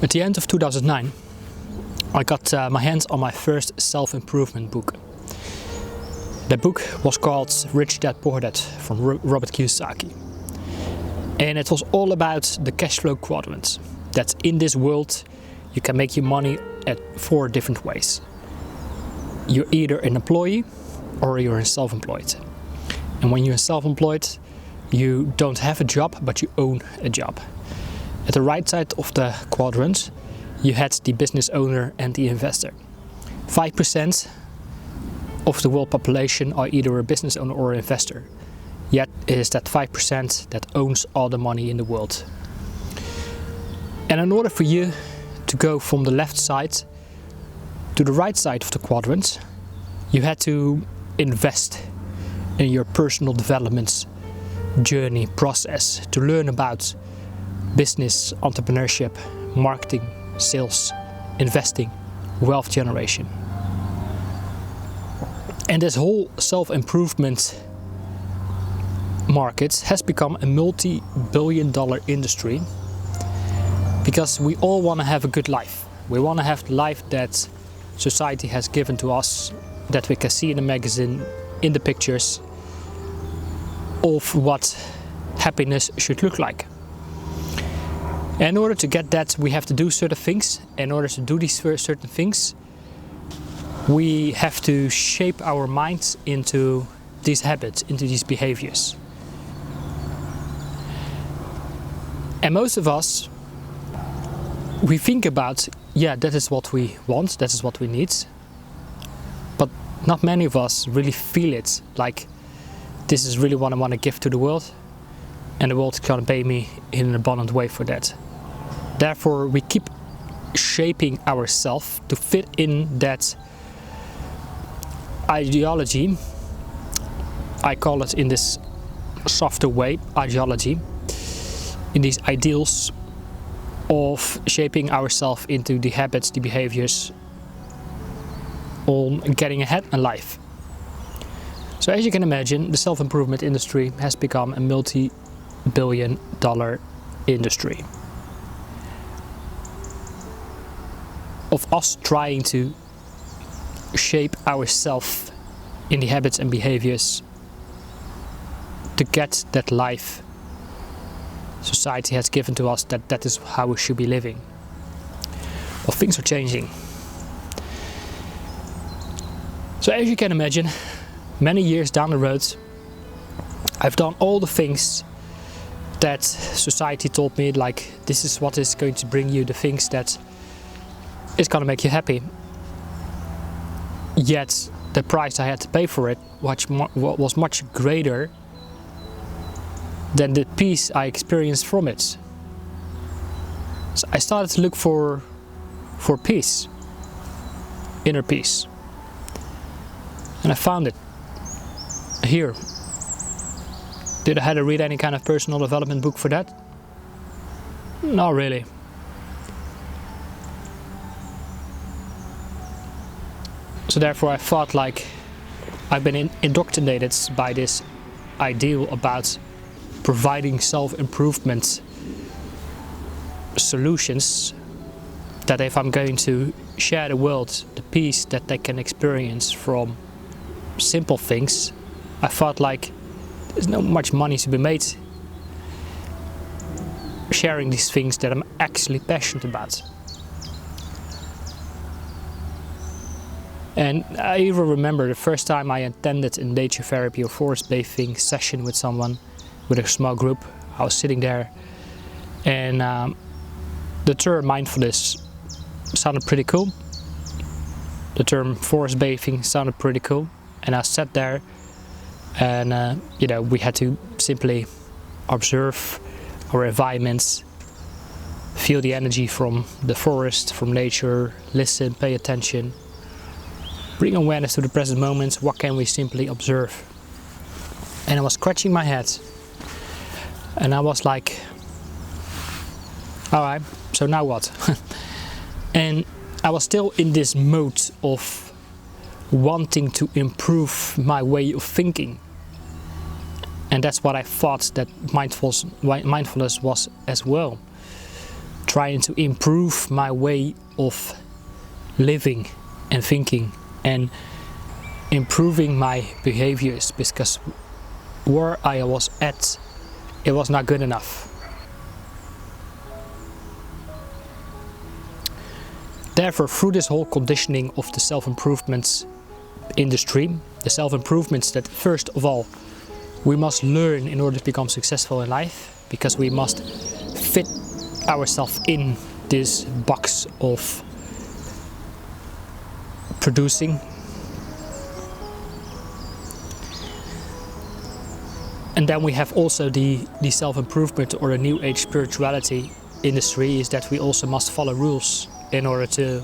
At the end of 2009, I got my hands on my first self-improvement book. The book was called Rich Dad Poor Dad from Robert Kiyosaki. And it was all about the cash flow quadrant. That in this world you can make your money at 4 different ways. You're either an employee or you're self-employed. And when you're self-employed, you don't have a job, but you own a job. At the right side of the quadrant, you had the business owner and the investor. 5% of the world population are either a business owner or an investor. Yet it is that 5% that owns all the money in the world. And in order for you to go from the left side to the right side of the quadrant, you had to invest in your personal development journey process to learn about business, entrepreneurship, marketing, sales, investing, wealth generation. And this whole self-improvement market has become a multi-billion-dollar industry because we all want to have a good life. We want to have the life that society has given to us, that we can see in the magazine, in the pictures of what happiness should look like. And in order to get that, we have to do certain things. In order to do these certain things, we have to shape our minds into these habits, into these behaviors. And most of us, we think about, yeah, that is what we want, that is what we need. But not many of us really feel it, like this is really what I want to give to the world, and the world is going to pay me in an abundant way for that. Therefore, we keep shaping ourselves to fit in that ideology. I call it in this softer way, ideology, in these ideals of shaping ourselves into the habits, the behaviors on getting ahead in life. So as you can imagine, the self-improvement industry has become a multi-billion-dollar industry of us trying to shape ourselves in the habits and behaviors to get that life society has given to us, that is how we should be living. Well, things are changing. So as you can imagine, many years down the road, I've done all the things that society told me, like this is what is going to bring you the things that is going to make you happy. Yet the price I had to pay for it was much greater than the peace I experienced from it. So I started to look for peace, inner peace. And I found it here. Did I have to read any kind of personal development book for that? Not really. So therefore I thought, like, I've been indoctrinated by this ideal about providing self-improvement solutions, that if I'm going to share the world the peace that they can experience from simple things, I thought, like, there's not much money to be made sharing these things that I'm actually passionate about. And I even remember the first time I attended a nature therapy or forest bathing session with someone, with a small group. I was sitting there, and the term mindfulness sounded pretty cool. The term forest bathing sounded pretty cool. And I sat there, and we had to simply observe our environments, feel the energy from the forest, from nature, listen, pay attention, bring awareness to the present moment. What can we simply observe? And I was scratching my head, and I was like, alright, so now what? And I was still in this mode of wanting to improve my way of thinking. And that's what I thought that mindfulness was as well. trying to improve my way of living and thinking and improving my behaviors, because where I was at, it was not good enough. Therefore, through this whole conditioning of the self-improvements industry, the self-improvements that first of all we must learn in order to become successful in life, because we must fit ourselves in this box of producing. And then we have also the self-improvement or the new age spirituality industry, is that we also must follow rules in order to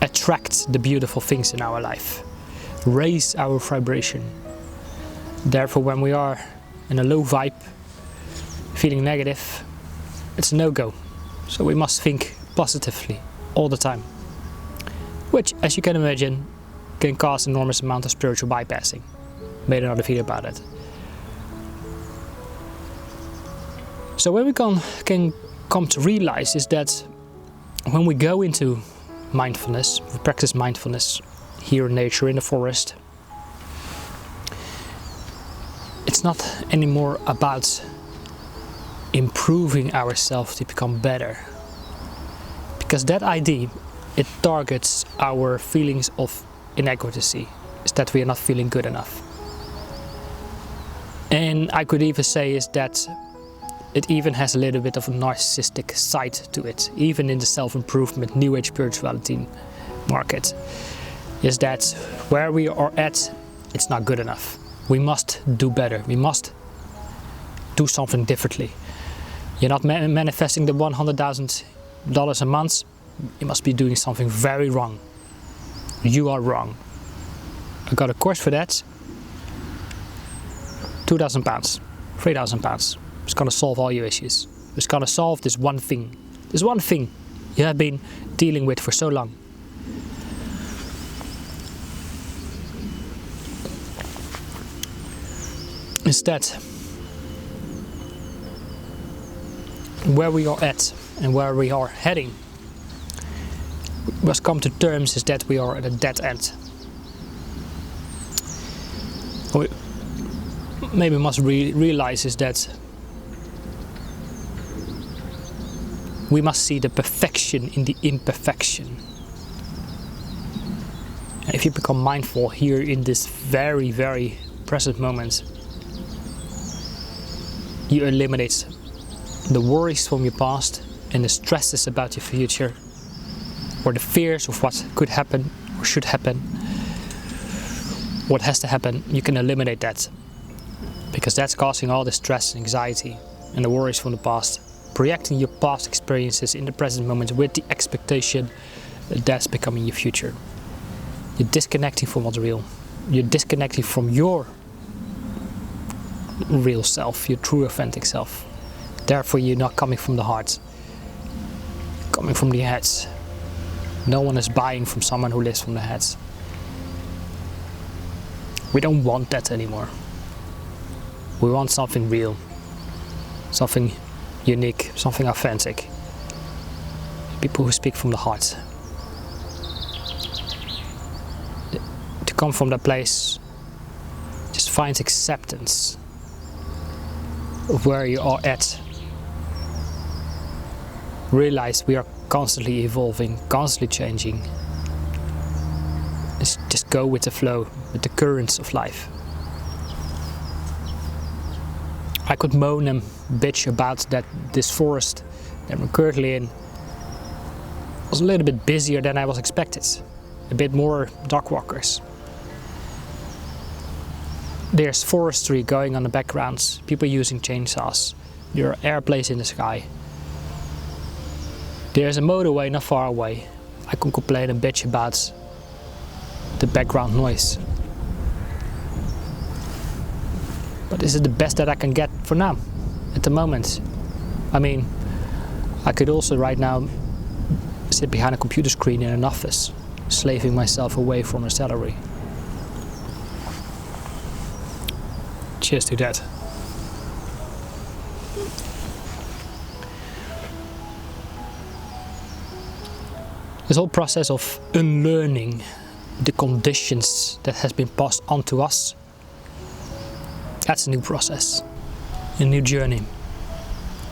attract the beautiful things in our life, raise our vibration. Therefore, when we are in a low vibe, feeling negative, it's a no-go. So we must think positively all the time, which, as you can imagine, can cause enormous amount of spiritual bypassing. Made another video about it. So what we can come to realize is that when we go into mindfulness, we practice mindfulness here in nature, in the forest, it's not anymore about improving ourselves to become better, because that idea, it targets our feelings of inadequacy, is that we are not feeling good enough. And I could even say is that it even has a little bit of a narcissistic side to it, even in the self-improvement, new age spirituality market, is that where we are at, it's not good enough. We must do better. We must do something differently. You're not manifesting the $100,000 a month, you must be doing something very wrong. You are wrong. I got a course for that. £2,000, £3,000. It's gonna solve all your issues. It's gonna solve this one thing. This one thing you have been dealing with for so long. Instead, where we are at and where we are heading, we must come to terms is that we are at a dead end. We maybe must realize is that we must see the perfection in the imperfection. And if you become mindful here in this very, very present moment, you eliminate the worries from your past and the stresses about your future, or the fears of what could happen or should happen, what has to happen. You can eliminate that, because that's causing all the stress and anxiety and the worries from the past, projecting your past experiences in the present moment with the expectation that that's becoming your future. You're disconnecting from what's real. You're disconnecting from your real self, your true authentic self. Therefore, you're not coming from the heart, coming from the head. No one is buying from someone who lives from the head. We don't want that anymore. We want something real, something unique, something authentic. People who speak from the heart. To come from that place, just find acceptance of where you are at. Realize we are constantly evolving, constantly changing. Just go with the flow, with the currents of life. I could moan and bitch about that this forest that we're currently in was a little bit busier than I was expected. A bit more dog walkers. There's forestry going on in the background, people using chainsaws. There are airplanes in the sky. There's a motorway not far away. I can complain and bitch about the background noise. But this is the best that I can get for now, at the moment. I mean, I could also right now sit behind a computer screen in an office, slaving myself away from a salary. Cheers to that. This whole process of unlearning the conditions that has been passed on to us, that's a new process, a new journey,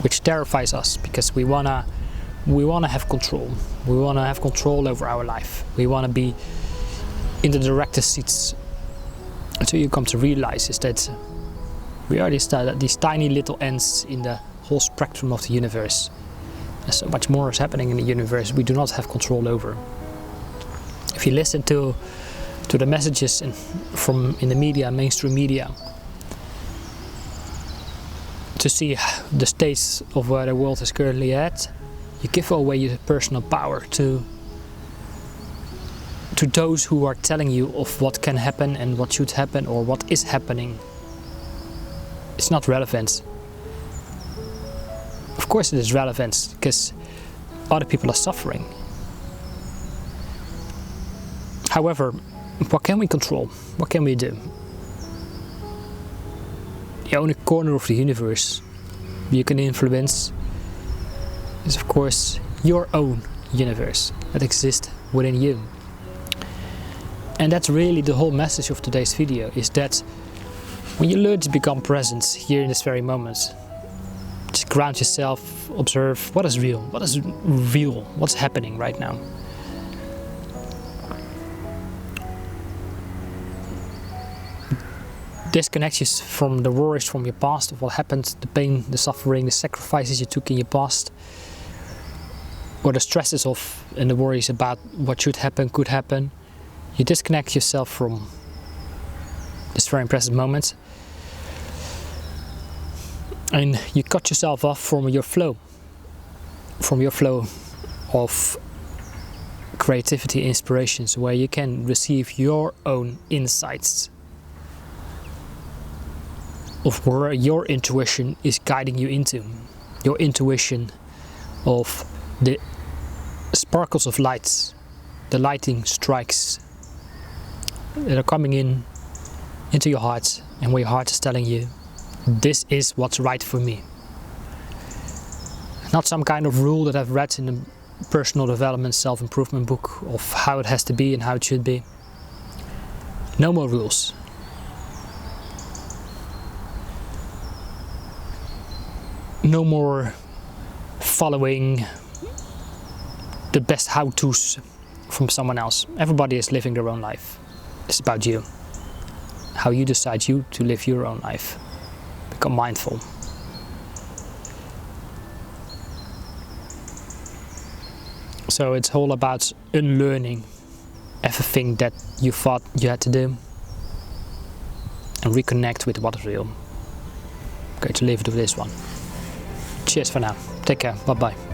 which terrifies us because we wanna have control. We wanna have control over our life. We wanna be in the director's seats. Until you come to realize is that we are these tiny little ants in the whole spectrum of the universe. And so much more is happening in the universe we do not have control over. If you listen to the messages in the media, mainstream media, to see the state of where the world is currently at, you give away your personal power to those who are telling you of what can happen and what should happen or what is happening. It's not relevant. Of course it is relevant because other people are suffering. However, what can we control? What can we do? The only corner of the universe you can influence is of course your own universe that exists within you. And that's really the whole message of today's video, is that when you learn to become present here in this very moment, just ground yourself, observe what is real, what's happening right now. Disconnect you from the worries from your past, of what happened, the pain, the suffering, the sacrifices you took in your past, or the stresses of and the worries about what should happen, could happen. You disconnect yourself from this very present moment and you cut yourself off from your flow of creativity, inspirations, where you can receive your own insights of where your intuition is guiding you into. Your intuition of the sparkles of lights, the lighting strikes that are coming into your heart, and where your heart is telling you, this is what's right for me. Not some kind of rule that I've read in a personal development, self-improvement book of how it has to be and how it should be. No more rules. No more following the best how-tos from someone else. Everybody is living their own life. It's about you. How you decide to live your own life. Become mindful. So it's all about unlearning everything that you thought you had to do and reconnect with what is real. I'm going to leave it with this one. Cheers for now. Take care. Bye bye.